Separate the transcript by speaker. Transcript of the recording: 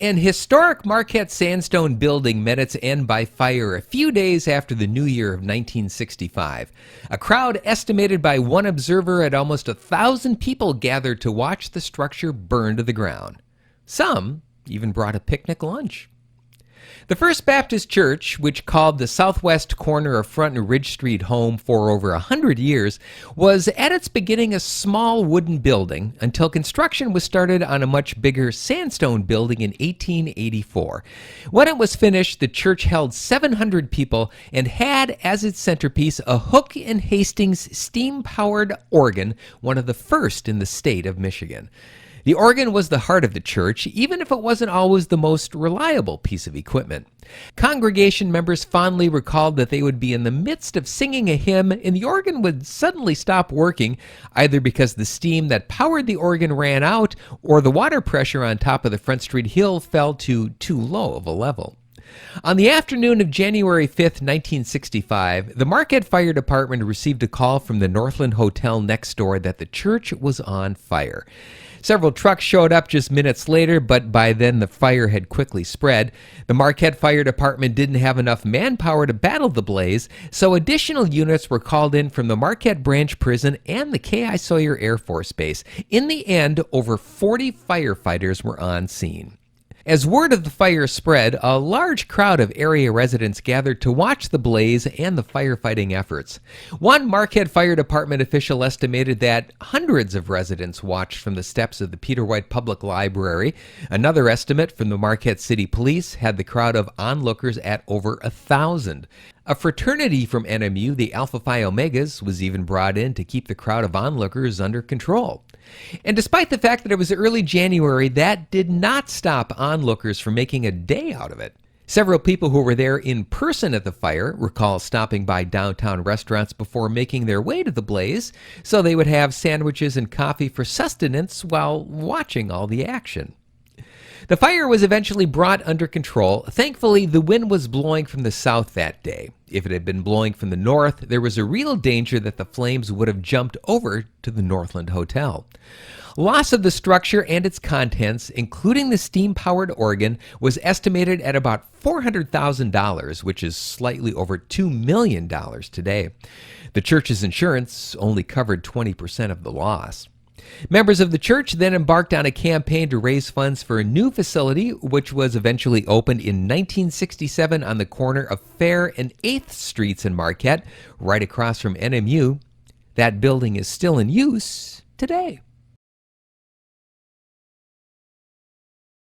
Speaker 1: An historic Marquette sandstone building met its end by fire a few days after the new year of 1965. A crowd estimated by one observer at almost 1,000 people gathered to watch the structure burn to the ground. Some even brought a picnic lunch. The First Baptist Church, which called the southwest corner of Front and Ridge Street home for over 100 years, was at its beginning a small wooden building until construction was started on a much bigger sandstone building in 1884. When it was finished, the church held 700 people and had as its centerpiece a Hook and Hastings steam-powered organ, one of the first in the state of Michigan. The organ was the heart of the church, even if it wasn't always the most reliable piece of equipment. Congregation members fondly recalled that they would be in the midst of singing a hymn and the organ would suddenly stop working, either because the steam that powered the organ ran out or the water pressure on top of the Front Street hill fell to too low of a level. On the afternoon of January 5th, 1965, the Marquette Fire Department received a call from the Northland Hotel next door that the church was on fire. Several trucks showed up just minutes later, but by then the fire had quickly spread. The Marquette Fire Department didn't have enough manpower to battle the blaze, so additional units were called in from the Marquette Branch Prison and the K.I. Sawyer Air Force Base. In the end, over 40 firefighters were on scene. As word of the fire spread, a large crowd of area residents gathered to watch the blaze and the firefighting efforts. One Marquette Fire Department official estimated that hundreds of residents watched from the steps of the Peter White Public Library. Another estimate from the Marquette City Police had the crowd of onlookers at over 1,000. A fraternity from NMU, the Alpha Phi Omegas, was even brought in to keep the crowd of onlookers under control. And despite the fact that it was early January, that did not stop onlookers from making a day out of it. Several people who were there in person at the fire recall stopping by downtown restaurants before making their way to the blaze, so they would have sandwiches and coffee for sustenance while watching all the action. The fire was eventually brought under control. Thankfully, the wind was blowing from the south that day. If it had been blowing from the north, there was a real danger that the flames would have jumped over to the Northland Hotel. Loss of the structure and its contents, including the steam-powered organ, was estimated at about $400,000, which is slightly over $2 million today. The church's insurance only covered 20% of the loss. Members of the church then embarked on a campaign to raise funds for a new facility, which was eventually opened in 1967 on the corner of Fair and 8th Streets in Marquette, right across from NMU. That building is still in use today.